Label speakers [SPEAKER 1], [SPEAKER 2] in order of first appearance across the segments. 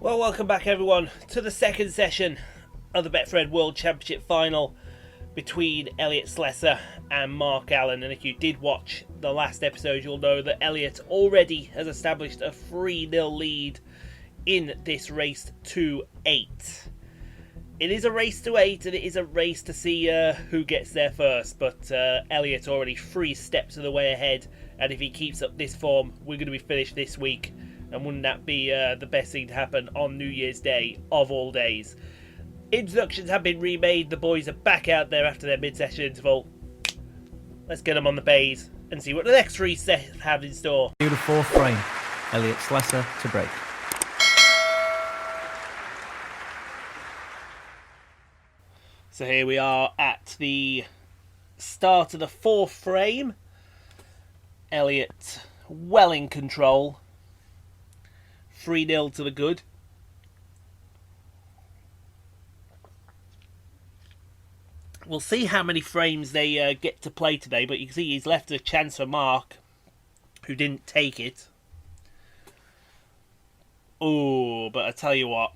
[SPEAKER 1] Well, welcome back everyone to the second session of the Betfred World Championship final between Elliott Slessor and Mark Allen. And if you did watch the last episode, you'll know that Elliott already has established a 3-0 lead in this race to 8. It is a race to 8 and it is a race to see who gets there first, but Elliott already 3 steps of the way ahead, and if he keeps up this form, we're going to be finished this week. And wouldn't that be the best thing to happen on New Year's Day of all days? Introductions have been remade. The boys are back out there after their mid-session interval. Let's get them on the bays and see what the next 3 sets have in store.
[SPEAKER 2] To the 4th frame, Elliott Slessor to break.
[SPEAKER 1] So here we are at the start of the 4th frame. Elliott well in control. 3-0 to the good. We'll see how many frames they get to play today, but you can see he's left a chance for Mark, who didn't take it. Oh, but I tell you what.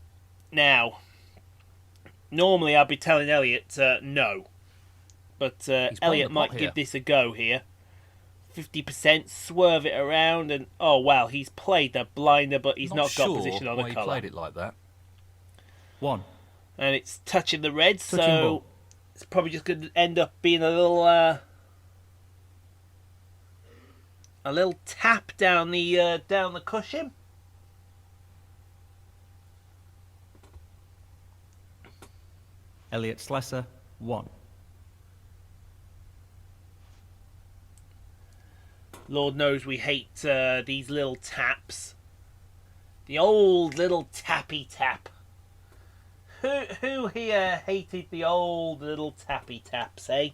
[SPEAKER 1] Now, normally I'd be telling Elliott no. But Elliott might give this a go here. 50%, swerve it around, and oh wow, he's played the blinder, but he's not got position on the colour.
[SPEAKER 3] He played it like that. 1.
[SPEAKER 1] And it's touching the red, so it's probably just going to end up being a little tap down the cushion.
[SPEAKER 2] Elliott Slessor 1.
[SPEAKER 1] Lord knows we hate these little taps. The old little tappy tap. Who here hated the old little tappy taps, eh?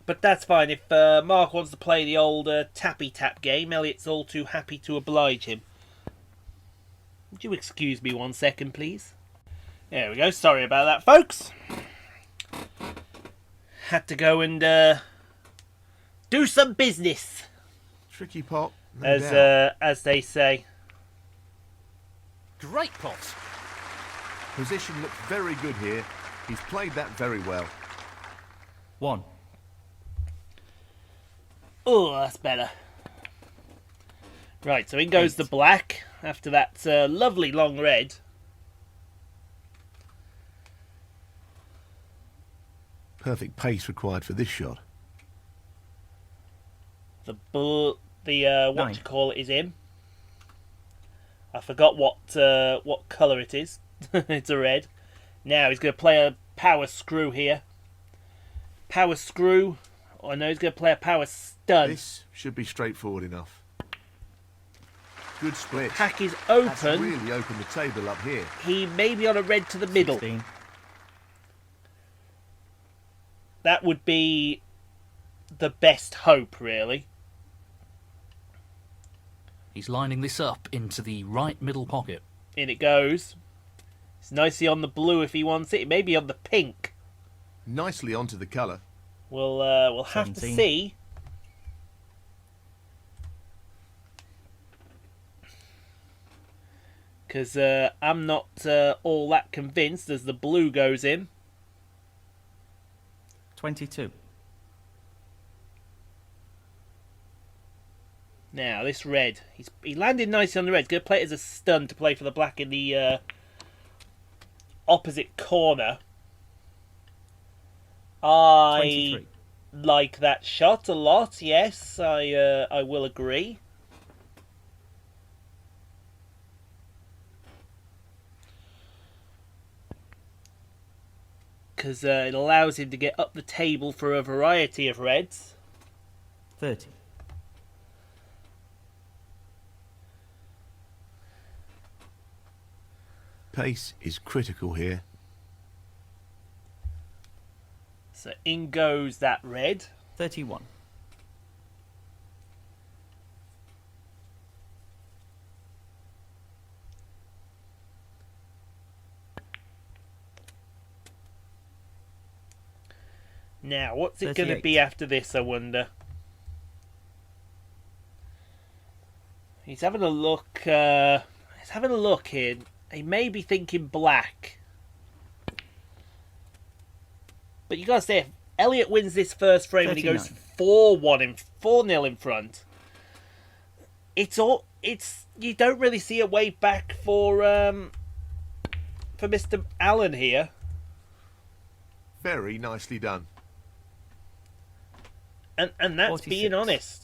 [SPEAKER 1] But that's fine. If Mark wants to play the old tappy tap game, Elliott's all too happy to oblige him. Would you excuse me 1 second, please? There we go. Sorry about that, folks. Had to go and do some business.
[SPEAKER 4] Tricky pot,
[SPEAKER 1] as they say.
[SPEAKER 3] Great pot.
[SPEAKER 4] Position looks very good here. He's played that very well.
[SPEAKER 2] 1.
[SPEAKER 1] Oh, that's better. Right, so in goes the black after that lovely long red.
[SPEAKER 4] Perfect pace required for this shot.
[SPEAKER 1] What you call it is in. I forgot what colour it is. It's a red. Now he's going to play a power screw here. Power screw. Oh no, he's going to play a power stud.
[SPEAKER 4] This should be straightforward enough. Good split.
[SPEAKER 1] Pack is open.
[SPEAKER 4] That's really opened the table up here.
[SPEAKER 1] He may be on a red to the middle.
[SPEAKER 2] 16.
[SPEAKER 1] That would be the best hope, really.
[SPEAKER 3] He's lining this up into the right middle pocket.
[SPEAKER 1] In it goes. It's nicely on the blue if he wants it. It may be on the pink.
[SPEAKER 4] Nicely onto the colour.
[SPEAKER 1] We'll have to see. Because I'm not all that convinced as the blue goes in.
[SPEAKER 2] 22.
[SPEAKER 1] Now, this red. He landed nicely on the red. He's going to play it as a stun to play for the black in the opposite corner. I
[SPEAKER 2] 23.
[SPEAKER 1] like that shot a lot, yes. I will agree. Because it allows him to get up the table for a variety of reds.
[SPEAKER 2] 30.
[SPEAKER 4] Pace is critical here.
[SPEAKER 1] So in goes that red.
[SPEAKER 2] 31.
[SPEAKER 1] Now, what's it going to be after this, I wonder? He's having a look. He's having a look here. He may be thinking black. But you gotta say, if Elliott wins this first frame and he goes 4-1 and 4-0 in front, it's you don't really see a way back for Mr. Allen here.
[SPEAKER 4] Very nicely done.
[SPEAKER 1] And that's
[SPEAKER 2] 46.
[SPEAKER 1] being honest.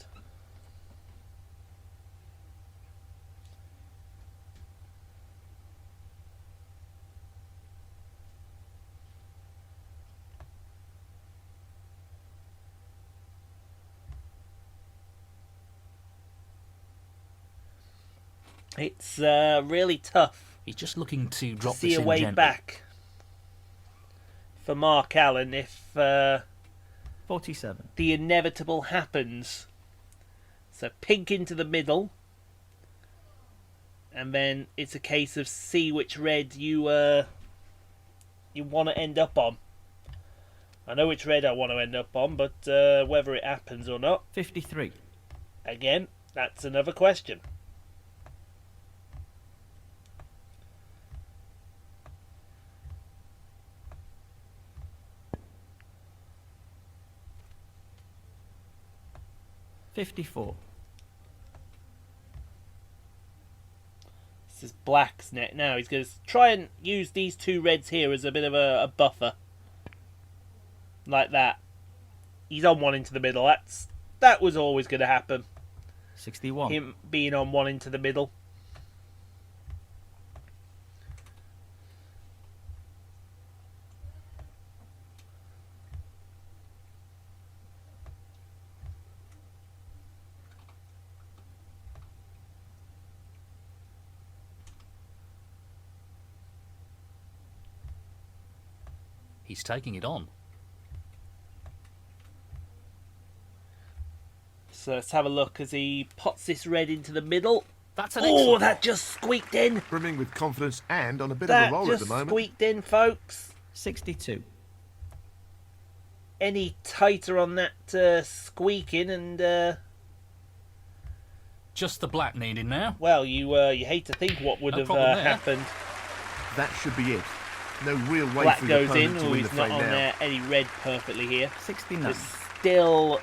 [SPEAKER 1] It's really tough
[SPEAKER 3] He's just looking to
[SPEAKER 1] to
[SPEAKER 3] drop
[SPEAKER 1] see
[SPEAKER 3] this
[SPEAKER 1] a
[SPEAKER 3] in
[SPEAKER 1] way
[SPEAKER 3] gently.
[SPEAKER 1] back for Mark Allen if
[SPEAKER 2] 47.
[SPEAKER 1] the inevitable happens. So pink into the middle, and then it's a case of see which red you want to end up on. I know which red I want to end up on, but whether it happens or not,
[SPEAKER 2] 53.
[SPEAKER 1] again, that's another question.
[SPEAKER 2] $54.
[SPEAKER 1] This is black's net now. He's going to try and use these two reds here as a bit of a buffer. Like that. He's on one into the middle. That was always going to happen.
[SPEAKER 2] 61.
[SPEAKER 1] Him being on one into the middle.
[SPEAKER 3] He's taking it on.
[SPEAKER 1] So let's have a look as he pots this red into the middle.
[SPEAKER 3] That's an
[SPEAKER 1] Oh,
[SPEAKER 3] excellent
[SPEAKER 1] that just squeaked in.
[SPEAKER 4] Brimming with confidence and on a bit of
[SPEAKER 1] That
[SPEAKER 4] a roll at
[SPEAKER 1] just
[SPEAKER 4] the moment.
[SPEAKER 1] squeaked in, folks.
[SPEAKER 2] 62.
[SPEAKER 1] Any tighter on that squeaking and...
[SPEAKER 3] Just the black needed now.
[SPEAKER 1] well, you hate to think what would
[SPEAKER 3] No
[SPEAKER 1] have
[SPEAKER 3] problem there.
[SPEAKER 1] happened.
[SPEAKER 4] That should be it. No real way
[SPEAKER 1] Black
[SPEAKER 4] for the
[SPEAKER 1] goes in.
[SPEAKER 4] opponent to
[SPEAKER 1] Oh,
[SPEAKER 4] win the
[SPEAKER 1] he's not
[SPEAKER 4] frame
[SPEAKER 1] on
[SPEAKER 4] now.
[SPEAKER 1] there any red perfectly here.
[SPEAKER 2] 69.
[SPEAKER 1] There's still...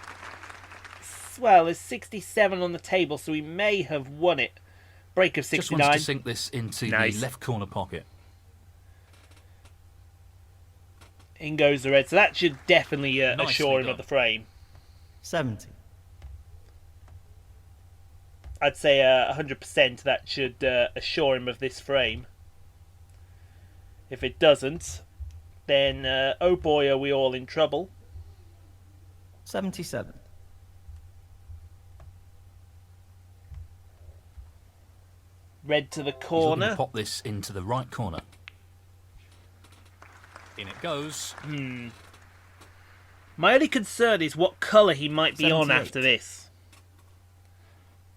[SPEAKER 1] well, there's 67 on the table, so he may have won it. Break of
[SPEAKER 3] Just
[SPEAKER 1] 69.
[SPEAKER 3] wants to sink this into
[SPEAKER 1] Nice.
[SPEAKER 3] the left corner pocket.
[SPEAKER 1] In goes the red. So that should definitely
[SPEAKER 3] Nicely
[SPEAKER 1] assure him
[SPEAKER 3] done.
[SPEAKER 1] of the frame.
[SPEAKER 2] 70.
[SPEAKER 1] I'd say 100% that should assure him of this frame. If it doesn't, then oh boy, are we all in trouble.
[SPEAKER 2] 77.
[SPEAKER 1] Red to the
[SPEAKER 3] He's looking
[SPEAKER 1] corner.
[SPEAKER 3] to pop this into the right corner. In it goes.
[SPEAKER 1] My only concern is what colour he might be on
[SPEAKER 2] 78.
[SPEAKER 1] after this.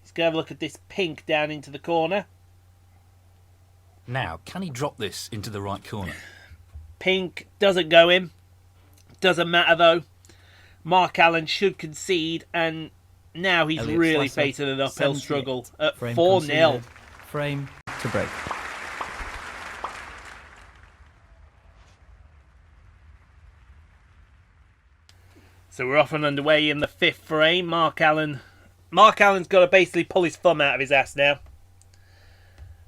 [SPEAKER 1] He's going to have a look at this pink down into the corner.
[SPEAKER 3] Now, can he drop this into the right corner?
[SPEAKER 1] Pink doesn't go in. Doesn't matter though. Mark Allen should concede, and now he's
[SPEAKER 2] Elliott
[SPEAKER 1] really
[SPEAKER 2] Slessor,
[SPEAKER 1] facing an uphill
[SPEAKER 2] 78.
[SPEAKER 1] struggle at
[SPEAKER 2] Frame
[SPEAKER 1] 4-0.
[SPEAKER 2] conceded. Frame to break.
[SPEAKER 1] So we're off and underway in the fifth frame. Mark Allen's got to basically pull his thumb out of his ass now.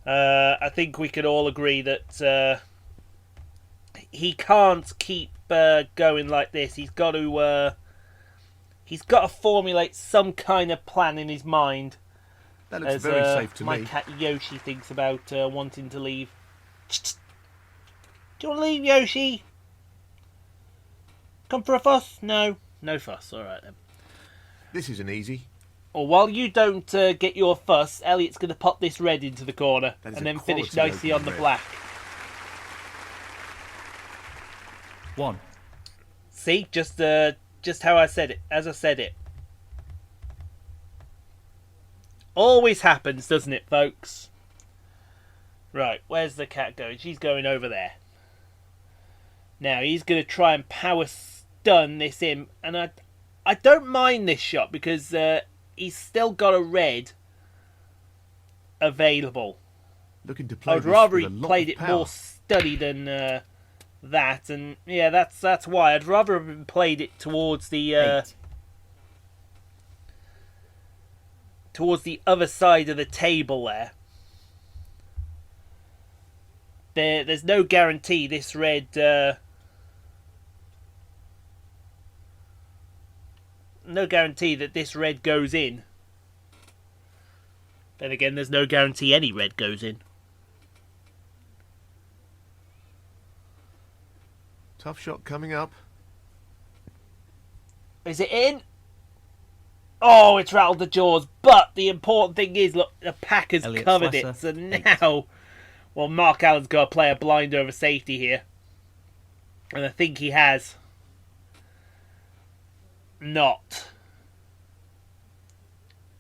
[SPEAKER 1] I think we could all agree that he can't keep going like this. He's got to formulate some kind of plan in his mind.
[SPEAKER 4] That looks
[SPEAKER 1] As
[SPEAKER 4] very safe to
[SPEAKER 1] my
[SPEAKER 4] me.
[SPEAKER 1] cat Yoshi thinks about wanting to leave. Do you want to leave, Yoshi? Come for a fuss? No fuss. All right then.
[SPEAKER 4] This isn't easy.
[SPEAKER 1] Or while you don't get your fuss, Elliott's going to pop this red into the corner
[SPEAKER 4] That is
[SPEAKER 1] and
[SPEAKER 4] a
[SPEAKER 1] then finish
[SPEAKER 4] quality
[SPEAKER 1] nicely on the
[SPEAKER 4] opening red.
[SPEAKER 1] black.
[SPEAKER 2] 1.
[SPEAKER 1] See, just how I said it, as I said it. Always happens, doesn't it, folks? Right, where's the cat going? She's going over there. Now he's going to try and power stun this in, and I don't mind this shot because he's still got a red available.
[SPEAKER 4] Looking to play
[SPEAKER 1] I'd
[SPEAKER 4] this
[SPEAKER 1] rather
[SPEAKER 4] with
[SPEAKER 1] he
[SPEAKER 4] a lot
[SPEAKER 1] played
[SPEAKER 4] of
[SPEAKER 1] it
[SPEAKER 4] power.
[SPEAKER 1] more study than that, and yeah, that's why I'd rather have played it towards the
[SPEAKER 2] 8.
[SPEAKER 1] other side of the table there. There's no guarantee this red. No guarantee that this red goes in. Then again, there's no guarantee any red goes in.
[SPEAKER 4] Tough shot coming up.
[SPEAKER 1] Is it in? Oh, it's rattled the jaws. But the important thing is, look, the pack has
[SPEAKER 2] Elliott
[SPEAKER 1] covered
[SPEAKER 2] Slesser,
[SPEAKER 1] it. So
[SPEAKER 2] 8.
[SPEAKER 1] now, well, Mark Allen's got to play a blind over safety here. And I think he has. Not.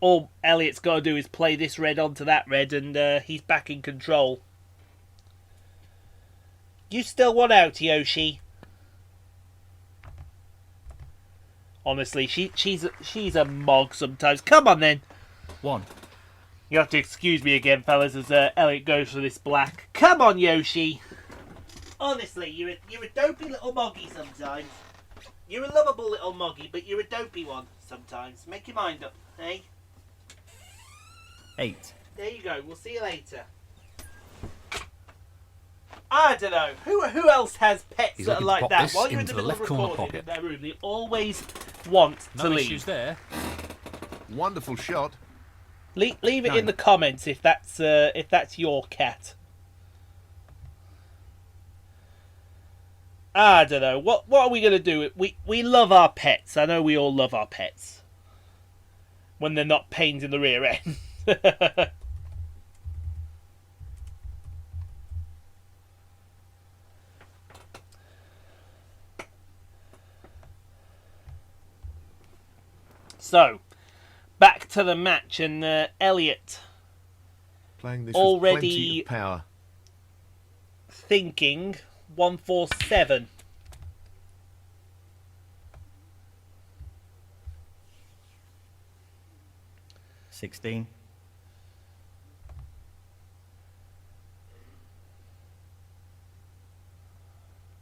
[SPEAKER 1] All Elliott's got to do is play this red onto that red, and he's back in control. You still want out, Yoshi? Honestly, she's a mog sometimes. Come on then.
[SPEAKER 2] 1.
[SPEAKER 1] You have to excuse me again, fellas, as Elliott goes for this black. Come on, Yoshi. Honestly, you're a dopey little moggy sometimes. You're a lovable little moggy, but you're a dopey one sometimes. Make your mind up, eh?
[SPEAKER 2] 8.
[SPEAKER 1] There you go. We'll see you later. I don't know. Who else has pets
[SPEAKER 3] He's
[SPEAKER 1] that are
[SPEAKER 3] looking to
[SPEAKER 1] like
[SPEAKER 3] pop
[SPEAKER 1] that?
[SPEAKER 3] this
[SPEAKER 1] While you're in the
[SPEAKER 3] into the
[SPEAKER 1] middle of
[SPEAKER 3] left corner
[SPEAKER 1] recording in
[SPEAKER 3] pocket.
[SPEAKER 1] their room, they always want
[SPEAKER 3] No
[SPEAKER 1] to leave.
[SPEAKER 3] issues there.
[SPEAKER 4] Wonderful shot.
[SPEAKER 1] Leave it
[SPEAKER 2] 9.
[SPEAKER 1] in the comments if that's your cat. I don't know. What are we gonna do? We love our pets. I know we all love our pets. When they're not pains in the rear end. So, back to the match, and Elliott
[SPEAKER 4] Playing this
[SPEAKER 1] Already-
[SPEAKER 4] with plenty of power.
[SPEAKER 1] thinking 147.
[SPEAKER 2] Sixteen.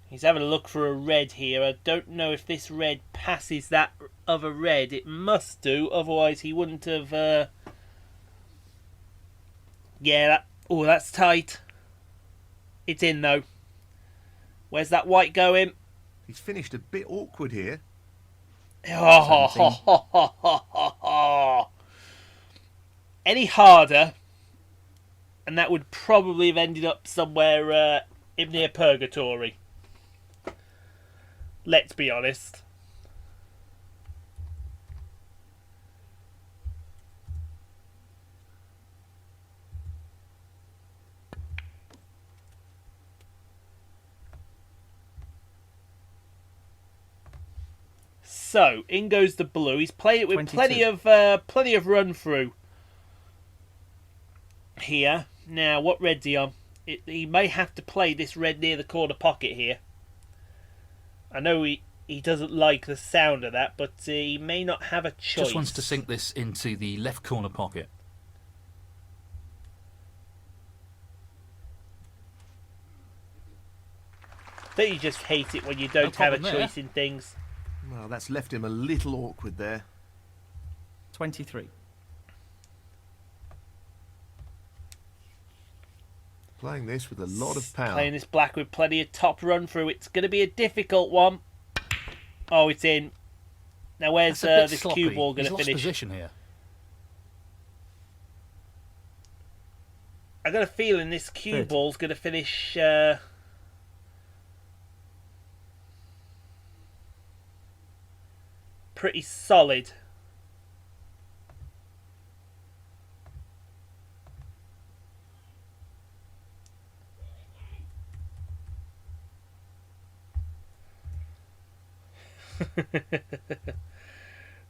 [SPEAKER 1] He's having a look for a red here. I don't know if this red passes that other red. It must do, otherwise he wouldn't have... Yeah, that's tight. It's in, though. Where's that white going?
[SPEAKER 4] He's finished a bit awkward here.
[SPEAKER 1] Oh, any harder, and that would probably have ended up somewhere in near purgatory. Let's be honest. So in goes the blue. He's played it with
[SPEAKER 2] 22.
[SPEAKER 1] plenty of run through here. Now, what red's he on? He may have to play this red near the corner pocket here. I know he doesn't like the sound of that, but he may not have a choice.
[SPEAKER 3] Just wants to sink this into the left corner pocket.
[SPEAKER 1] Don't you just hate it when you don't have a
[SPEAKER 3] problem there.
[SPEAKER 1] choice in things?
[SPEAKER 4] Well, that's left him a little awkward there.
[SPEAKER 2] 23.
[SPEAKER 4] Playing this with a lot of power.
[SPEAKER 1] Playing this black with plenty of top run through. It's going to be a difficult one. Oh, it's in. Now, where's
[SPEAKER 3] That's a bit
[SPEAKER 1] this
[SPEAKER 3] sloppy.
[SPEAKER 1] cue ball going
[SPEAKER 3] He's
[SPEAKER 1] to
[SPEAKER 3] lost
[SPEAKER 1] finish?
[SPEAKER 3] position here.
[SPEAKER 1] I got a feeling this cue
[SPEAKER 2] 30.
[SPEAKER 1] ball's going to finish. Pretty solid.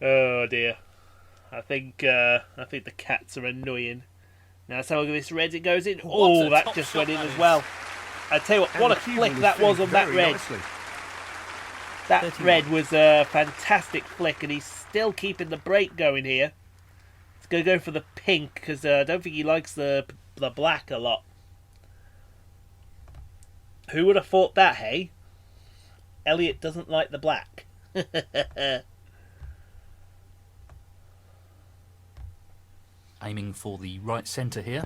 [SPEAKER 1] Oh dear. I think the cats are annoying. Now let's have a look at this red. It goes in.
[SPEAKER 3] What
[SPEAKER 1] Oh,
[SPEAKER 3] a
[SPEAKER 1] that
[SPEAKER 3] top
[SPEAKER 1] just
[SPEAKER 3] shot
[SPEAKER 1] went in
[SPEAKER 3] that
[SPEAKER 1] as
[SPEAKER 3] is.
[SPEAKER 1] well. I tell you what,
[SPEAKER 4] And
[SPEAKER 1] what
[SPEAKER 4] the
[SPEAKER 1] a
[SPEAKER 4] cue
[SPEAKER 1] flick
[SPEAKER 4] ball
[SPEAKER 1] that was
[SPEAKER 4] finished
[SPEAKER 1] on that
[SPEAKER 4] very
[SPEAKER 1] red.
[SPEAKER 4] nicely.
[SPEAKER 1] That
[SPEAKER 2] 31.
[SPEAKER 1] red was a fantastic flick, and he's still keeping the break going here. He's going to go for the pink because I don't think he likes the black a lot. Who would have thought that, hey? Elliott doesn't like the black.
[SPEAKER 3] Aiming for the right centre here.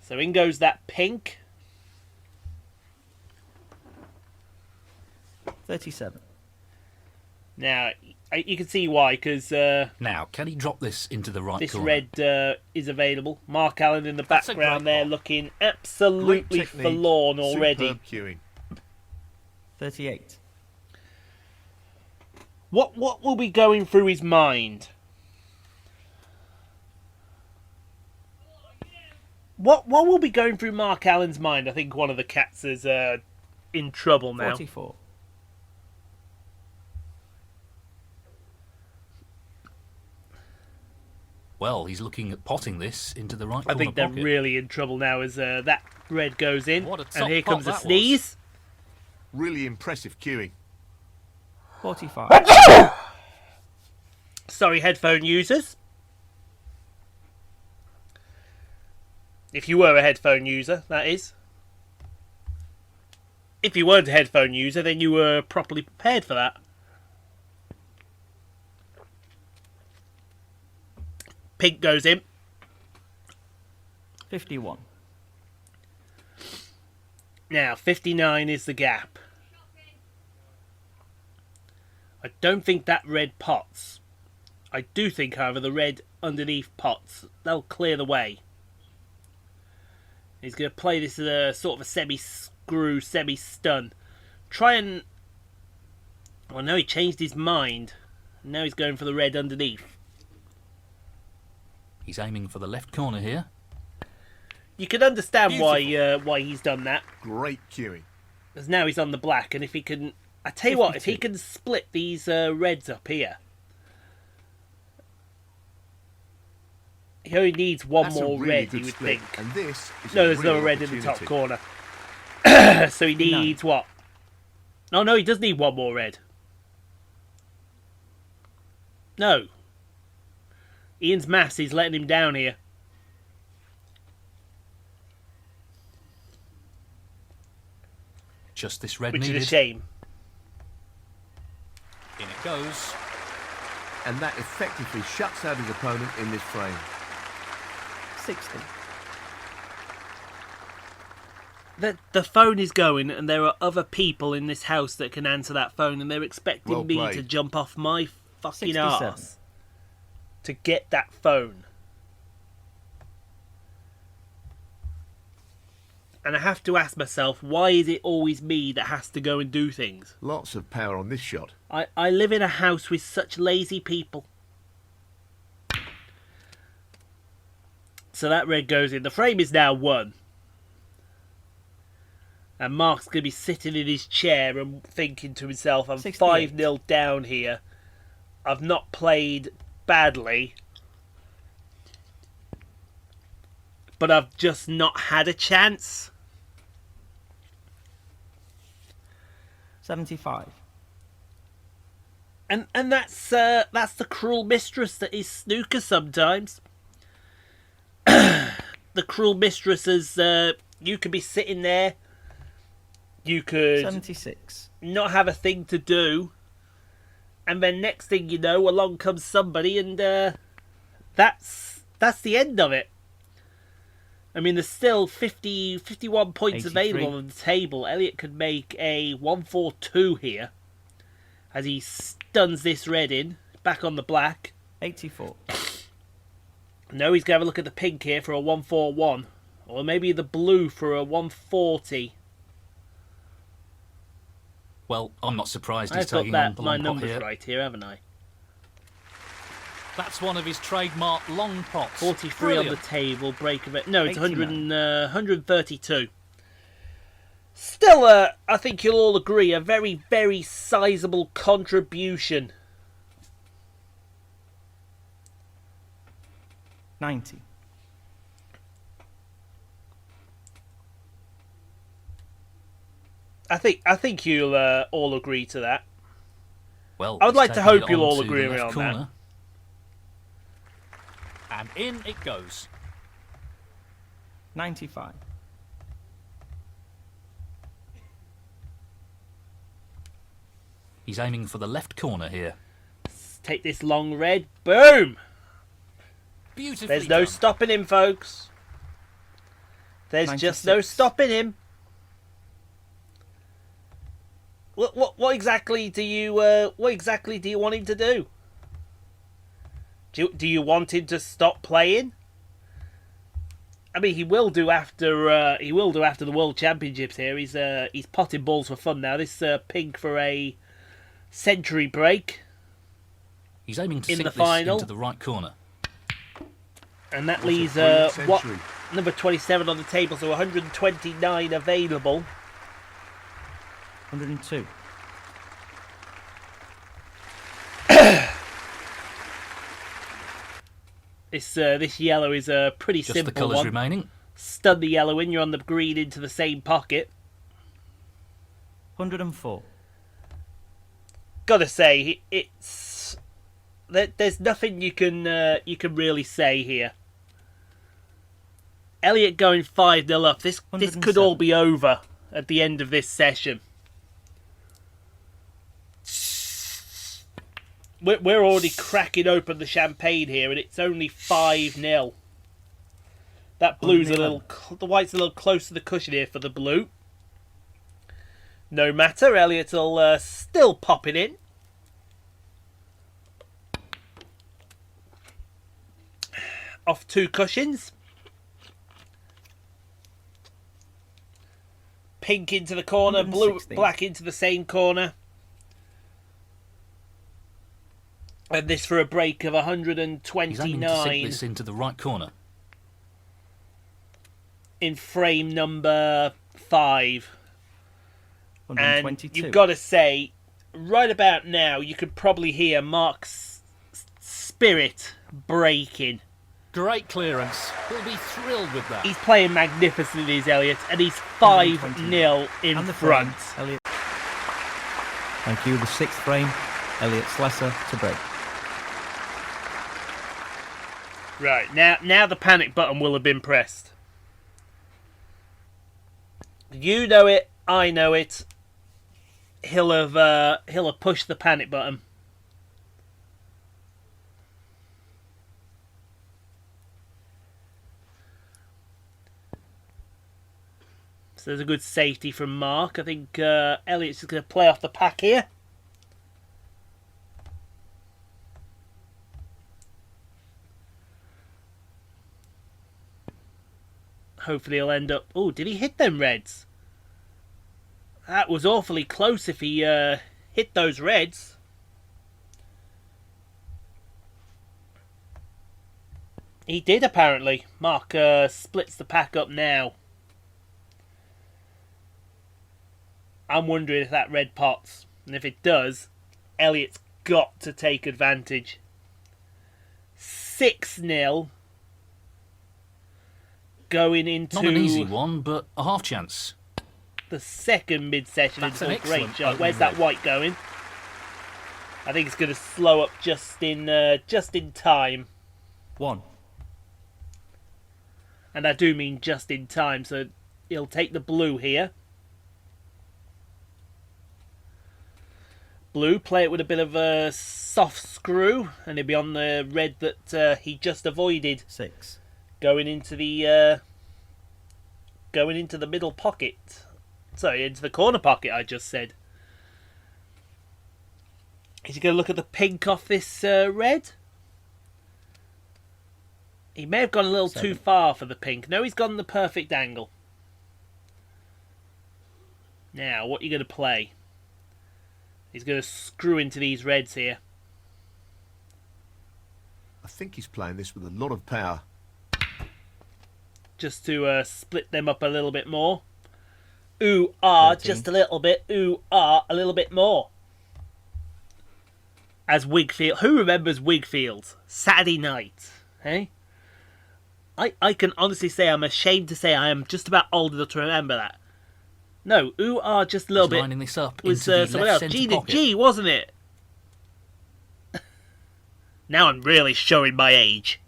[SPEAKER 1] So in goes that pink.
[SPEAKER 2] 37.
[SPEAKER 1] Now, you can see why, because
[SPEAKER 3] Now, can he drop this into the right
[SPEAKER 1] this
[SPEAKER 3] corner?
[SPEAKER 1] red is available. Mark Allen in the
[SPEAKER 3] That's a
[SPEAKER 1] background
[SPEAKER 3] great
[SPEAKER 1] there
[SPEAKER 3] ball.
[SPEAKER 1] looking
[SPEAKER 4] Great
[SPEAKER 1] absolutely
[SPEAKER 4] technique,
[SPEAKER 1] forlorn already.
[SPEAKER 4] Superb cueing.
[SPEAKER 2] 38.
[SPEAKER 1] What will be going through his mind? What will be going through Mark Allen's mind? I think one of the cats is in trouble now.
[SPEAKER 2] 44.
[SPEAKER 3] Well, he's looking at potting this into the right
[SPEAKER 1] I
[SPEAKER 3] corner
[SPEAKER 1] think they're
[SPEAKER 3] pocket.
[SPEAKER 1] really in trouble now as that red goes in.
[SPEAKER 3] What a top
[SPEAKER 1] And here
[SPEAKER 3] pot
[SPEAKER 1] comes a
[SPEAKER 3] that was.
[SPEAKER 1] sneeze.
[SPEAKER 4] Really impressive cueing.
[SPEAKER 2] 45.
[SPEAKER 1] Sorry, headphone users. If you were a headphone user, that is. If you weren't a headphone user, then you were properly prepared for that. Pink goes in.
[SPEAKER 2] 51.
[SPEAKER 1] Now, 59 is the gap. I don't think that red pots. I do think, however, the red underneath pots. They'll clear the way. He's going to play this as a sort of a semi-screw, semi-stun. Try and... Well, no, he changed his mind. Now he's going for the red underneath.
[SPEAKER 3] He's aiming for the left corner here.
[SPEAKER 1] You can understand why he's done that.
[SPEAKER 4] Great cueing.
[SPEAKER 1] Because now he's on the black, and if he can... I tell you what, if he
[SPEAKER 2] 52.
[SPEAKER 1] can split these reds up here... He only needs one
[SPEAKER 4] That's a
[SPEAKER 1] more
[SPEAKER 4] really
[SPEAKER 1] red,
[SPEAKER 4] good
[SPEAKER 1] you would
[SPEAKER 4] split.
[SPEAKER 1] think.
[SPEAKER 4] And this is
[SPEAKER 1] No,
[SPEAKER 4] a
[SPEAKER 1] there's no
[SPEAKER 4] real
[SPEAKER 1] red in the top
[SPEAKER 4] opportunity.
[SPEAKER 1] corner. So he needs what? Oh, no, he does need one more red. No. Ian's maths is letting him down here.
[SPEAKER 3] Just this red
[SPEAKER 1] Which
[SPEAKER 3] needed.
[SPEAKER 1] is a shame.
[SPEAKER 3] In it goes.
[SPEAKER 4] And that effectively shuts out his opponent in this frame.
[SPEAKER 2] 60.
[SPEAKER 1] The phone is going, and there are other people in this house that can answer that phone, and they're expecting
[SPEAKER 4] Well
[SPEAKER 1] me
[SPEAKER 4] played.
[SPEAKER 1] to jump off my fucking
[SPEAKER 2] 67.
[SPEAKER 1] arse to get that phone. And I have to ask myself, why is it always me that has to go and do things?
[SPEAKER 4] Lots of power on this shot.
[SPEAKER 1] I live in a house with such lazy people. So that red goes in. The frame is now 1. And Mark's going to be sitting in his chair and thinking to himself, I'm
[SPEAKER 2] 68.
[SPEAKER 1] 5-0 down here. I've not played badly. But I've just not had a chance.
[SPEAKER 2] 75.
[SPEAKER 1] And that's the cruel mistress that is snooker sometimes. The cruel mistress is you could be sitting there, you could
[SPEAKER 2] 76.
[SPEAKER 1] not have a thing to do, and then next thing you know, along comes somebody, and that's the end of it. I mean, there's still 51 points
[SPEAKER 2] 83.
[SPEAKER 1] available on the table. Elliott could make a 1-4-2 here as he stuns this red in, back on the black.
[SPEAKER 2] 84.
[SPEAKER 1] No, he's going to have a look at the pink here for a 1-4-1. Or maybe the blue for a 140.
[SPEAKER 3] Well, I'm not surprised he's
[SPEAKER 1] I've got
[SPEAKER 3] taking on
[SPEAKER 1] that
[SPEAKER 3] the
[SPEAKER 1] my
[SPEAKER 3] long pot
[SPEAKER 1] numbers
[SPEAKER 3] here.
[SPEAKER 1] right here, haven't I?
[SPEAKER 3] That's one of his trademark long pots.
[SPEAKER 1] 43 on the
[SPEAKER 3] Brilliant.
[SPEAKER 1] table, break of it. No, it's
[SPEAKER 2] 89.
[SPEAKER 1] 132. Still, I think you'll all agree, a very, very sizable contribution.
[SPEAKER 2] 90.
[SPEAKER 1] I think you'll all agree to that.
[SPEAKER 3] Well,
[SPEAKER 1] I would
[SPEAKER 3] he's
[SPEAKER 1] like to
[SPEAKER 3] taking it
[SPEAKER 1] hope you'll
[SPEAKER 3] on
[SPEAKER 1] all
[SPEAKER 3] to
[SPEAKER 1] agree
[SPEAKER 3] the left
[SPEAKER 1] on that.
[SPEAKER 3] corner. And in it goes.
[SPEAKER 2] 95.
[SPEAKER 3] He's aiming for the left corner here.
[SPEAKER 1] Let's take this long red. Boom!
[SPEAKER 3] Beautifully
[SPEAKER 1] There's no
[SPEAKER 3] done.
[SPEAKER 1] stopping him, folks. There's just no
[SPEAKER 2] 96.
[SPEAKER 1] stopping him. What exactly do you want him to do? Do you want him to stop playing? I mean, he will do after the World Championships here. He's potting balls for fun now. This pink for a century break,
[SPEAKER 3] He's aiming to
[SPEAKER 1] in
[SPEAKER 3] sink
[SPEAKER 1] the
[SPEAKER 3] this
[SPEAKER 1] final.
[SPEAKER 3] into the right corner.
[SPEAKER 1] and that
[SPEAKER 4] What a
[SPEAKER 1] leaves
[SPEAKER 4] brilliant
[SPEAKER 1] what
[SPEAKER 4] century.
[SPEAKER 1] number 27 on the table, so 129 available.
[SPEAKER 2] 102.
[SPEAKER 1] This yellow is a pretty
[SPEAKER 3] Just the
[SPEAKER 1] simple
[SPEAKER 3] colours
[SPEAKER 1] one.
[SPEAKER 3] remaining.
[SPEAKER 1] Stun the yellow in, you're on the green into the same pocket.
[SPEAKER 2] 104.
[SPEAKER 1] Gotta say, there's nothing you can really say here. Elliott going 5-0 up. This could
[SPEAKER 2] 107.
[SPEAKER 1] all be over at the end of this session. We're already cracking open the champagne here, and it's only 5-0. That blue's the white's a little close to the cushion here for the blue. No matter, Elliott will still pop it in. Off 2 cushions. Pink into the corner, blue,
[SPEAKER 2] 116.
[SPEAKER 1] black into the same corner. And this for a break of
[SPEAKER 3] He's aiming to sink
[SPEAKER 1] 129
[SPEAKER 3] this into the right corner.
[SPEAKER 1] in frame number 5. And
[SPEAKER 2] 122.
[SPEAKER 1] you've got to say, right about now, you could probably hear Mark's spirit breaking.
[SPEAKER 3] Great clearance. He'll be thrilled with that.
[SPEAKER 1] He's playing magnificently, is Elliott, and he's 5-0 in
[SPEAKER 2] And the
[SPEAKER 1] front.
[SPEAKER 2] frame, Elliott. Thank you. The 6th frame, Elliott Slessor to break.
[SPEAKER 1] Right, now the panic button will have been pressed. You know it, I know it. He'll have pushed the panic button. So there's a good safety from Mark. I think Elliott's just going to play off the pack here. Hopefully he'll end up... Oh, did he hit them reds? That was awfully close if he hit those reds. He did, apparently. Mark splits the pack up now. I'm wondering if that red pots. And if it does, Elliott's got to take advantage. 6-0. Going into
[SPEAKER 3] Not an easy one, but a half chance.
[SPEAKER 1] the second mid-session.
[SPEAKER 3] That's
[SPEAKER 1] It's
[SPEAKER 3] an
[SPEAKER 1] a great
[SPEAKER 3] excellent
[SPEAKER 1] shot.
[SPEAKER 3] opening
[SPEAKER 1] Where's that
[SPEAKER 3] red.
[SPEAKER 1] white going? I think it's going to slow up just in time.
[SPEAKER 2] 1.
[SPEAKER 1] And I do mean just in time, so he'll take the blue here. Blue, play it with a bit of a soft screw, and he'll be on the red that he just avoided,
[SPEAKER 2] 6.
[SPEAKER 1] going into the middle pocket. Sorry, into the corner pocket, I just said. Is he going to look at the pink off this red? He may have gone a little
[SPEAKER 2] 7.
[SPEAKER 1] too far for the pink. No, he's gone the perfect angle. Now, what are you going to play? He's going to screw into these reds here.
[SPEAKER 4] I think he's playing this with a lot of power.
[SPEAKER 1] Just to split them up a little bit more. Ooh, ah,
[SPEAKER 2] 13.
[SPEAKER 1] just a little bit. Ooh, ah, a little bit more. As Wigfield... Who remembers Wigfield? Saturday night. Hey? I can honestly say, I'm ashamed to say I am just about old enough to remember that. No, ooh, ah, just a little
[SPEAKER 3] He's
[SPEAKER 1] bit.
[SPEAKER 3] lining this up
[SPEAKER 1] Was
[SPEAKER 3] into the
[SPEAKER 1] someone
[SPEAKER 3] left
[SPEAKER 1] else.
[SPEAKER 3] centre
[SPEAKER 1] G to
[SPEAKER 3] pocket.
[SPEAKER 1] G, wasn't it? Now I'm really showing my age.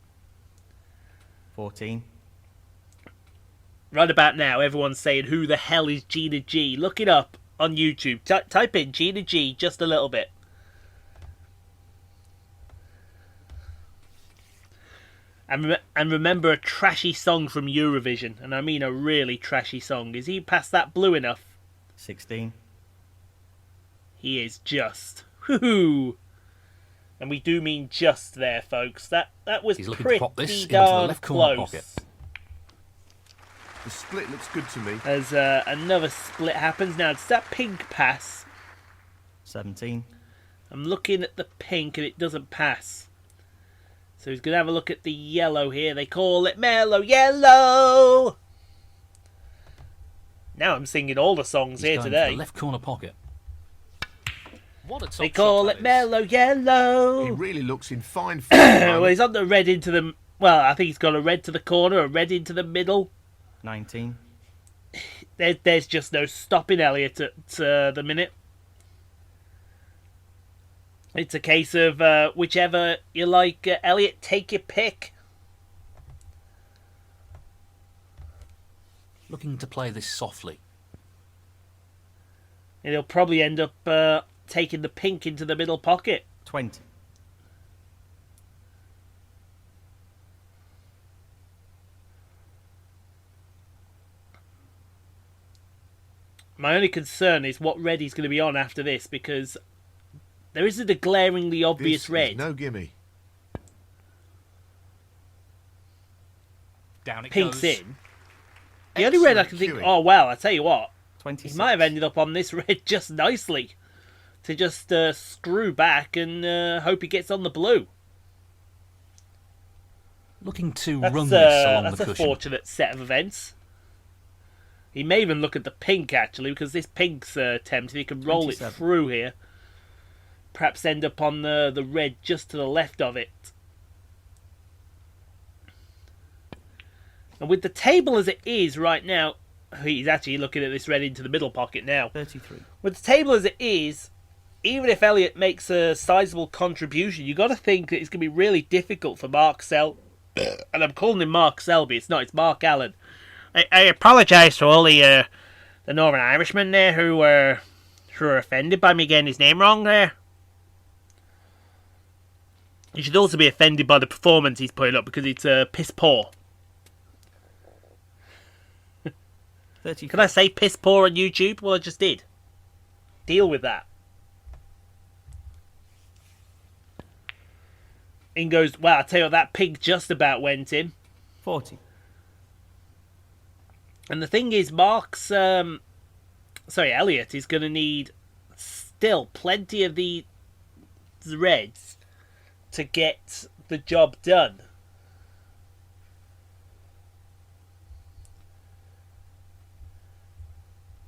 [SPEAKER 2] 14.
[SPEAKER 1] Right about now, everyone's saying, who the hell is Gina G? Look it up on YouTube. Type in Gina G just a little bit. And remember a trashy song from Eurovision. And I mean a really trashy song. Is he past that blue enough?
[SPEAKER 2] 16.
[SPEAKER 1] He is just. Whoo! And we do mean just there, folks. That was
[SPEAKER 3] He's looking
[SPEAKER 1] pretty
[SPEAKER 3] to pop this into the
[SPEAKER 1] darn
[SPEAKER 3] left corner
[SPEAKER 1] close.
[SPEAKER 3] pocket.
[SPEAKER 4] The split looks good to me.
[SPEAKER 1] As another split happens. Now, does that pink pass?
[SPEAKER 2] 17.
[SPEAKER 1] I'm looking at the pink and it doesn't pass. So he's going to have a look at the yellow here. They call it Mellow Yellow. Now I'm singing all the songs
[SPEAKER 3] He's
[SPEAKER 1] here
[SPEAKER 3] going for
[SPEAKER 1] today.
[SPEAKER 3] the left corner pocket. What a top
[SPEAKER 1] They call
[SPEAKER 3] shot
[SPEAKER 1] it
[SPEAKER 3] that is.
[SPEAKER 1] Mellow Yellow.
[SPEAKER 4] He really looks in fine form. at the
[SPEAKER 1] Well,
[SPEAKER 4] moment.
[SPEAKER 1] he's on the red into the... Well, I think he's got a red to the corner, a red into the middle.
[SPEAKER 2] 19.
[SPEAKER 1] There's just no stopping Elliott at the minute. It's a case of whichever you like, Elliott, take your pick.
[SPEAKER 3] Looking to play this softly.
[SPEAKER 1] And he'll probably end up taking the pink into the middle pocket.
[SPEAKER 2] 20.
[SPEAKER 1] My only concern is what red he's going to be on after this, because there isn't a glaringly obvious
[SPEAKER 4] This
[SPEAKER 1] red.
[SPEAKER 4] is no gimme.
[SPEAKER 3] Down it
[SPEAKER 1] Pink's
[SPEAKER 3] goes.
[SPEAKER 1] in. The only red I can
[SPEAKER 4] Excellent
[SPEAKER 1] think...
[SPEAKER 4] cueing.
[SPEAKER 1] Oh, well, I tell you what.
[SPEAKER 2] 26.
[SPEAKER 1] He might have ended up on this red just nicely. To just screw back and hope he gets on the blue.
[SPEAKER 3] Looking to
[SPEAKER 1] That's,
[SPEAKER 3] run this along
[SPEAKER 1] that's
[SPEAKER 3] the
[SPEAKER 1] a
[SPEAKER 3] cushion.
[SPEAKER 1] fortunate set of events. He may even look at the pink, actually, because this pink's tempted. He can roll
[SPEAKER 2] 27.
[SPEAKER 1] it through here. Perhaps end up on the red just to the left of it. And with the table as it is right now... He's actually looking at this red into the middle pocket now.
[SPEAKER 2] 33.
[SPEAKER 1] With the table as it is, even if Elliott makes a sizable contribution, you've got to think that it's going to be really difficult for Mark Selby. And I'm calling him Mark Selby. It's not. It's Mark Allen. I apologise to all the Northern Irishmen there who were offended by me getting his name wrong there. You should also be offended by the performance he's putting up because it's piss poor.
[SPEAKER 2] 30.
[SPEAKER 1] Can I say piss poor on YouTube? Well, I just did. Deal with that. In goes, well, I tell you what, that pig just about went in.
[SPEAKER 2] 40.
[SPEAKER 1] And the thing is, Elliott is going to need still plenty of the reds to get the job done.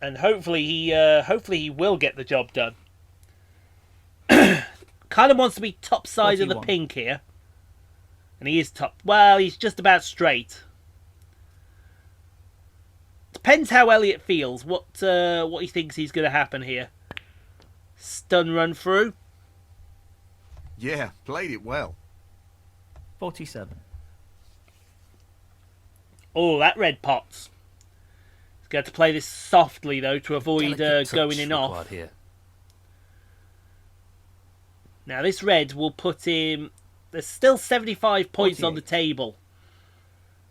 [SPEAKER 1] And hopefully he will get the job done. Kind of wants to be top side of the
[SPEAKER 2] 41.
[SPEAKER 1] pink here. And he is top. Well, he's just about straight. Depends how Elliott feels. What he thinks he's going to happen here. Stun run through.
[SPEAKER 4] Yeah, played it well.
[SPEAKER 2] 47.
[SPEAKER 1] Oh, that red pots. He's going to play this softly, though, to avoid
[SPEAKER 3] Delicate touch
[SPEAKER 1] going in
[SPEAKER 3] required
[SPEAKER 1] off.
[SPEAKER 3] here.
[SPEAKER 1] Now, this red will put him... There's still 75 points on the
[SPEAKER 2] 48.
[SPEAKER 1] table.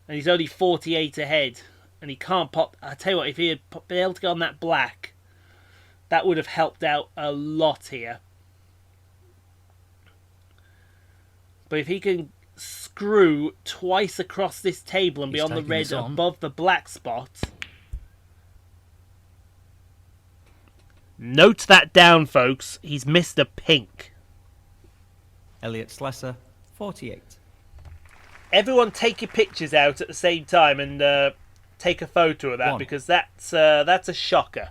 [SPEAKER 1] And he's only 48 ahead. And he can't pop... I tell you what, if he had been able to go on that black, that would have helped out a lot here. But if he can screw twice across this table and be
[SPEAKER 3] He's
[SPEAKER 1] on the
[SPEAKER 3] taking
[SPEAKER 1] red
[SPEAKER 3] this on.
[SPEAKER 1] above the black spot... Note that down, folks. He's missed a pink.
[SPEAKER 2] Elliott Slesser, 48.
[SPEAKER 1] Everyone take your pictures out at the same time and take a photo of that,
[SPEAKER 2] 1.
[SPEAKER 1] because that's a shocker.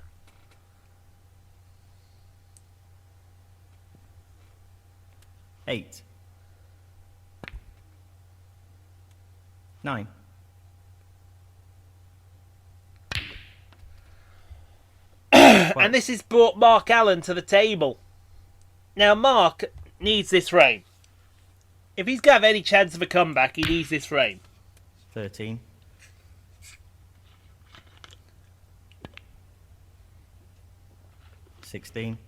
[SPEAKER 2] Eight. 9.
[SPEAKER 1] And this has brought Mark Allen to the table. Now, Mark needs this frame. If he's going to have any chance of a comeback, he needs this frame.
[SPEAKER 2] 13. 16.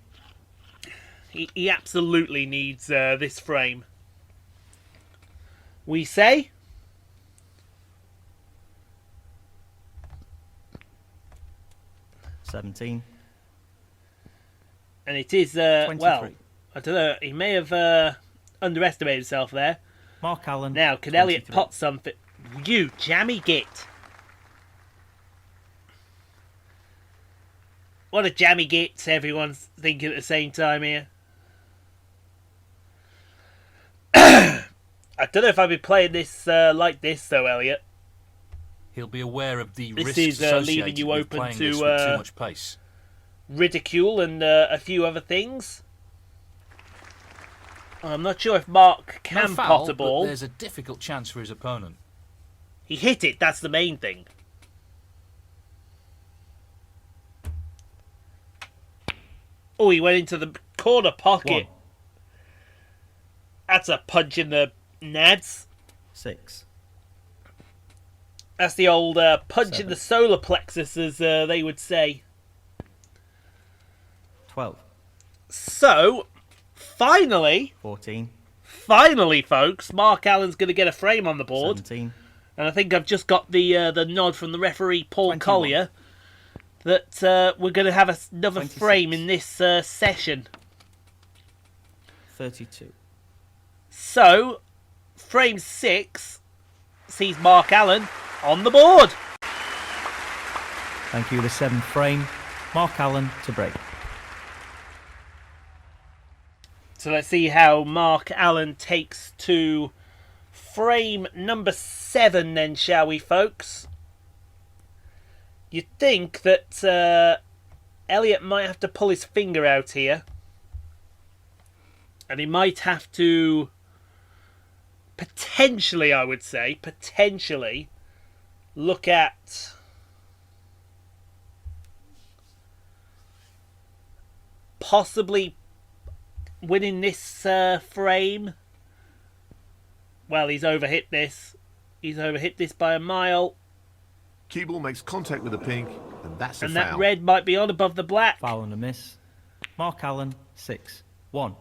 [SPEAKER 1] He absolutely needs this frame. We say?
[SPEAKER 2] 17.
[SPEAKER 1] And it is,
[SPEAKER 2] 23.
[SPEAKER 1] well, I don't know, he may have underestimated himself there.
[SPEAKER 2] Mark Allen.
[SPEAKER 1] Now, can
[SPEAKER 2] 23.
[SPEAKER 1] Elliott pot something? You jammy git. What a jammy git everyone's thinking at the same time here. I don't know if I'd be playing this like this though, Elliott.
[SPEAKER 3] He'll be aware of the
[SPEAKER 1] This
[SPEAKER 3] risks
[SPEAKER 1] is,
[SPEAKER 3] associated
[SPEAKER 1] leaving you
[SPEAKER 3] with
[SPEAKER 1] open
[SPEAKER 3] playing
[SPEAKER 1] to,
[SPEAKER 3] this with too much pace.
[SPEAKER 1] Ridicule and a few other things. I'm not sure if Mark can
[SPEAKER 3] No foul,
[SPEAKER 1] pot a ball.
[SPEAKER 3] but there's a difficult chance for his opponent.
[SPEAKER 1] He hit it, that's the main thing. Oh, he went into the corner pocket.
[SPEAKER 2] 1.
[SPEAKER 1] That's a punch in the nads.
[SPEAKER 2] 6.
[SPEAKER 1] That's the old punch
[SPEAKER 2] 7.
[SPEAKER 1] in the solar plexus, as they would say.
[SPEAKER 2] 12.
[SPEAKER 1] So, finally,
[SPEAKER 2] 14.
[SPEAKER 1] folks, Mark Allen's going to get a frame on the board.
[SPEAKER 2] 17.
[SPEAKER 1] And I think I've just got the nod from the referee, Paul
[SPEAKER 2] 21.
[SPEAKER 1] Collier, that we're going to have another
[SPEAKER 2] 26.
[SPEAKER 1] frame in this session.
[SPEAKER 2] 32.
[SPEAKER 1] So, frame 6 sees Mark Allen on the board.
[SPEAKER 2] Thank you. The 7th frame. Mark Allen to break.
[SPEAKER 1] So let's see how Mark Allen takes to frame number 7 then, shall we, folks? You'd think that Elliott might have to pull his finger out here. And he might have to, potentially, I would say, look at possibly winning this frame. Well, he's overhit this. He's overhit this by a mile.
[SPEAKER 4] Keeble makes contact with the pink, and that's a
[SPEAKER 1] And
[SPEAKER 4] foul.
[SPEAKER 1] that red might be on above the black.
[SPEAKER 2] Foul and a miss. Mark Allen 6. 1.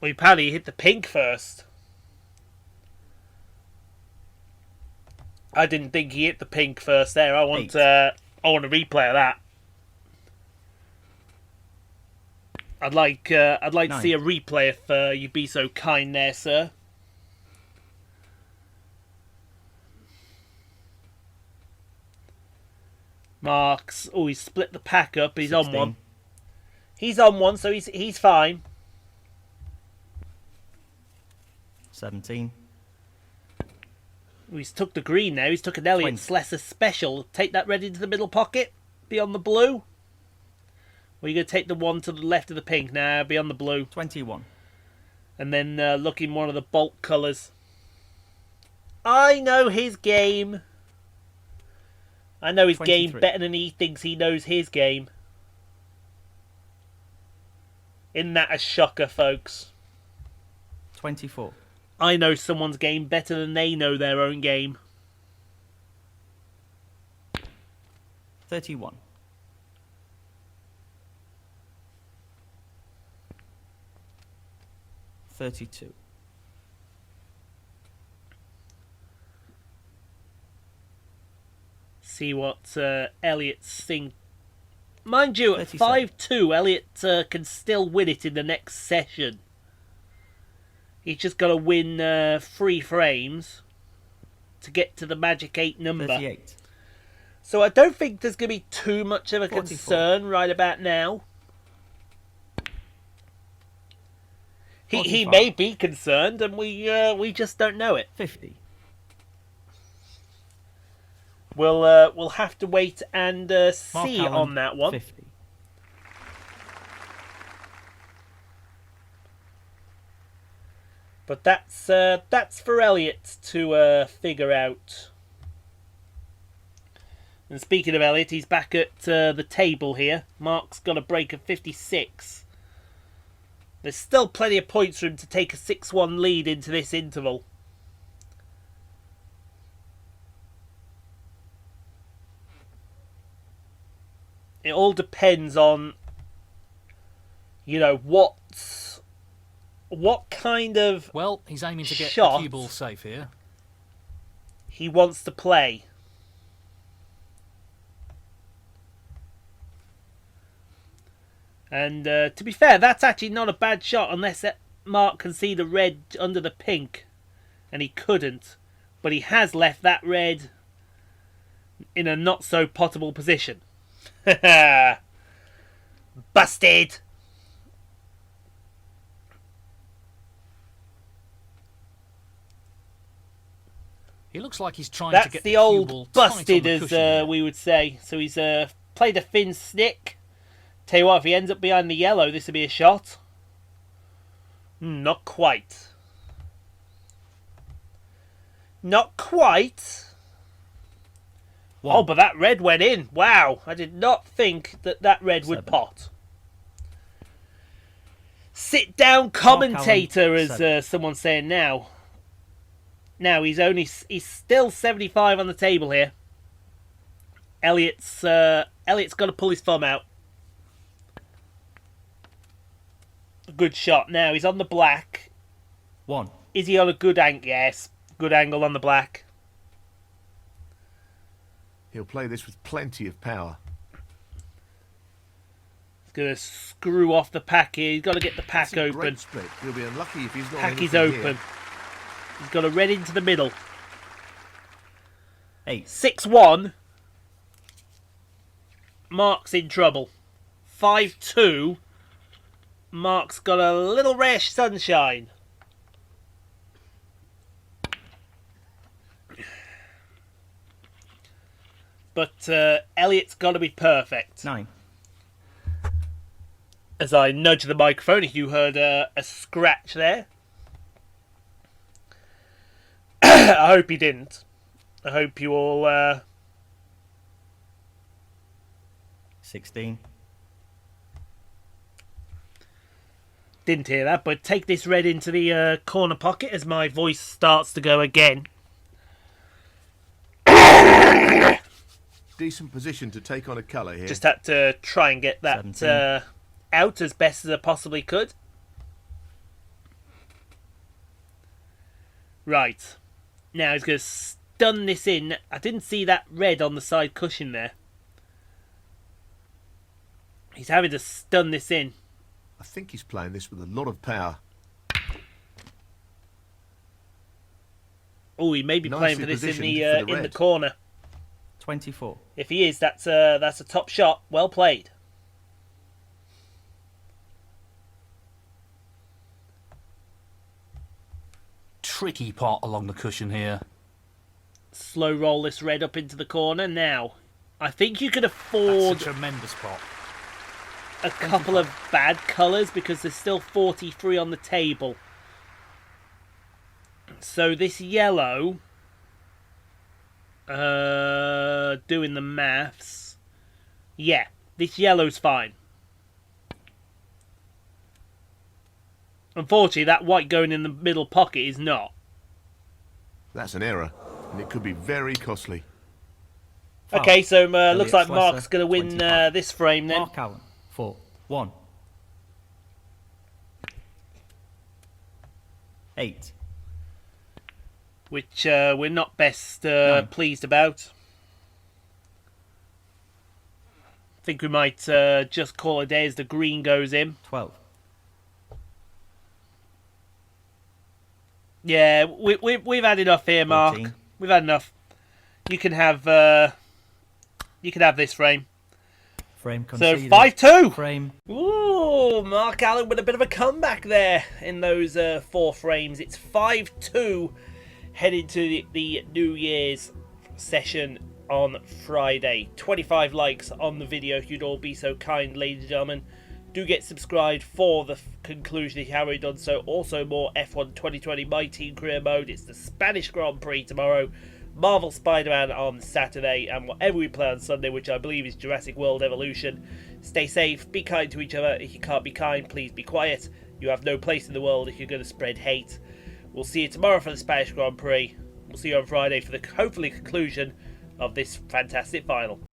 [SPEAKER 1] Well, apparently he hit the pink first. I didn't think he hit the pink first there. I want a replay of that. I'd like to
[SPEAKER 2] 9.
[SPEAKER 1] see a replay if you'd be so kind there, sir. Marks. Oh, he's split the pack up. He's
[SPEAKER 2] 16.
[SPEAKER 1] on one. He's on one, so he's fine.
[SPEAKER 2] 17.
[SPEAKER 1] He's took the green now. He's took an Elliott
[SPEAKER 2] 20.
[SPEAKER 1] Slesser special. Take that red into the middle pocket. Be on the blue. Or are you going to take the one to the left of the pink now? Be on the blue.
[SPEAKER 2] 21.
[SPEAKER 1] And then look in one of the bulk colours. I know his game. I know his
[SPEAKER 2] 23.
[SPEAKER 1] game better than he thinks he knows his game. Isn't that a shocker, folks?
[SPEAKER 2] 24.
[SPEAKER 1] I know someone's game better than they know their own game.
[SPEAKER 2] 31. 32.
[SPEAKER 1] See what Elliott's think. Mind you, at
[SPEAKER 2] 37.
[SPEAKER 1] 5-2, Elliott can still win it in the next session. He's just got to win 3 frames to get to the magic 8 number.
[SPEAKER 2] 38.
[SPEAKER 1] So I don't think there's going to be too much of a
[SPEAKER 2] 44.
[SPEAKER 1] concern right about now. He
[SPEAKER 2] 45.
[SPEAKER 1] may be concerned, and we just don't know it.
[SPEAKER 2] 50.
[SPEAKER 1] We'll have to wait and see
[SPEAKER 2] Allen,
[SPEAKER 1] on that one.
[SPEAKER 2] 50.
[SPEAKER 1] But that's for Elliott to figure out. And speaking of Elliott, he's back at the table here. Mark's got a break of 56. There's still plenty of points for him to take a 6-1 lead into this interval. It all depends on, you know, what kind of
[SPEAKER 3] Well, he's aiming to get the
[SPEAKER 1] shot
[SPEAKER 3] cue ball safe here.
[SPEAKER 1] he wants to play. And to be fair, that's actually not a bad shot unless Mark can see the red under the pink. And he couldn't. But he has left that red in a not so potable position. Busted!
[SPEAKER 3] He looks like he's trying to
[SPEAKER 1] That's
[SPEAKER 3] get
[SPEAKER 1] the
[SPEAKER 3] cue ball
[SPEAKER 1] old
[SPEAKER 3] tight on
[SPEAKER 1] busted,
[SPEAKER 3] the
[SPEAKER 1] as
[SPEAKER 3] cushion here.
[SPEAKER 1] we would say. So he's played a thin stick. Tell you what, if he ends up behind the yellow, this will be a shot. Not quite. Not quite.
[SPEAKER 3] One.
[SPEAKER 1] Oh, but that red went in. Wow. I did not think that red would
[SPEAKER 2] 7.
[SPEAKER 1] pot. Sit down commentator,
[SPEAKER 2] Allen,
[SPEAKER 1] as someone's saying now. Now, he's still 75 on the table here. Elliott's got to pull his thumb out. Good shot. Now, he's on the black.
[SPEAKER 2] 1.
[SPEAKER 1] Is he on a good angle? Yes. Good angle on the black.
[SPEAKER 4] He'll play this with plenty of power.
[SPEAKER 1] He's going to screw off the pack here. He's got to get the pack
[SPEAKER 4] That's a
[SPEAKER 1] open.
[SPEAKER 4] great split. He'll be unlucky if he's not.
[SPEAKER 1] Pack is
[SPEAKER 4] anything
[SPEAKER 1] open.
[SPEAKER 4] here.
[SPEAKER 1] He's got a red into the middle.
[SPEAKER 2] 8.
[SPEAKER 1] 6-1. Mark's in trouble. 5-2. Mark's got a little rash sunshine. But Elliott's got to be perfect.
[SPEAKER 2] 9.
[SPEAKER 1] As I nudge the microphone, if you heard a scratch there. I hope he didn't. I hope you all...
[SPEAKER 2] 16.
[SPEAKER 1] Didn't hear that, but take this red into the corner pocket as my voice starts to go again.
[SPEAKER 4] Decent position to take on a colour here.
[SPEAKER 1] Just had to try and get that
[SPEAKER 2] 17.
[SPEAKER 1] out as best as I possibly could. Right. Now he's going to stun this in. I didn't see that red on the side cushion there. He's having to stun this in.
[SPEAKER 4] I think he's playing this with a lot of power.
[SPEAKER 1] Oh, he may be playing
[SPEAKER 4] Nicely
[SPEAKER 1] for this in
[SPEAKER 4] positioned for the
[SPEAKER 1] the
[SPEAKER 4] red.
[SPEAKER 1] corner.
[SPEAKER 2] 24.
[SPEAKER 1] If he is, that's a top shot. Well played.
[SPEAKER 3] Tricky pot along the cushion here.
[SPEAKER 1] Slow roll this red up into the corner. Now, I think you could
[SPEAKER 3] That's
[SPEAKER 1] afford
[SPEAKER 3] a tremendous pot.
[SPEAKER 1] a couple of bad colours because there's still 43 on the table. So this yellow, doing the maths, yeah, this yellow's fine. Unfortunately, that white going in the middle pocket is not.
[SPEAKER 4] That's an error, and it could be very costly.
[SPEAKER 2] Foul.
[SPEAKER 1] Okay, so looks
[SPEAKER 2] Elliott
[SPEAKER 1] like
[SPEAKER 2] Slesser,
[SPEAKER 1] Mark's going to win
[SPEAKER 2] 25.
[SPEAKER 1] this frame then.
[SPEAKER 2] Mark Allen. 4. 1. 8.
[SPEAKER 1] Which we're not best
[SPEAKER 2] No.
[SPEAKER 1] pleased about. I think we might just call it a day as the green goes in.
[SPEAKER 2] 12.
[SPEAKER 1] Yeah, we've had enough here, Mark.
[SPEAKER 2] 14.
[SPEAKER 1] We've had enough. You can have this frame.
[SPEAKER 2] Frame
[SPEAKER 1] So
[SPEAKER 2] conceded.
[SPEAKER 1] 5-2.
[SPEAKER 2] Frame.
[SPEAKER 1] Ooh, Mark Allen with a bit of a comeback there in those 4 frames. It's 5-2 heading to the New Year's session on Friday. 25 likes on the video if you'd all be so kind, ladies and gentlemen. Do get subscribed for the conclusion if you haven't already done so. Also more F1 2020 My Team Career Mode. It's the Spanish Grand Prix tomorrow. Marvel Spider-Man on Saturday. And whatever we play on Sunday, which I believe is Jurassic World Evolution. Stay safe. Be kind to each other. If you can't be kind, please be quiet. You have no place in the world if you're going to spread hate. We'll see you tomorrow for the Spanish Grand Prix. We'll see you on Friday for the hopefully conclusion of this fantastic final.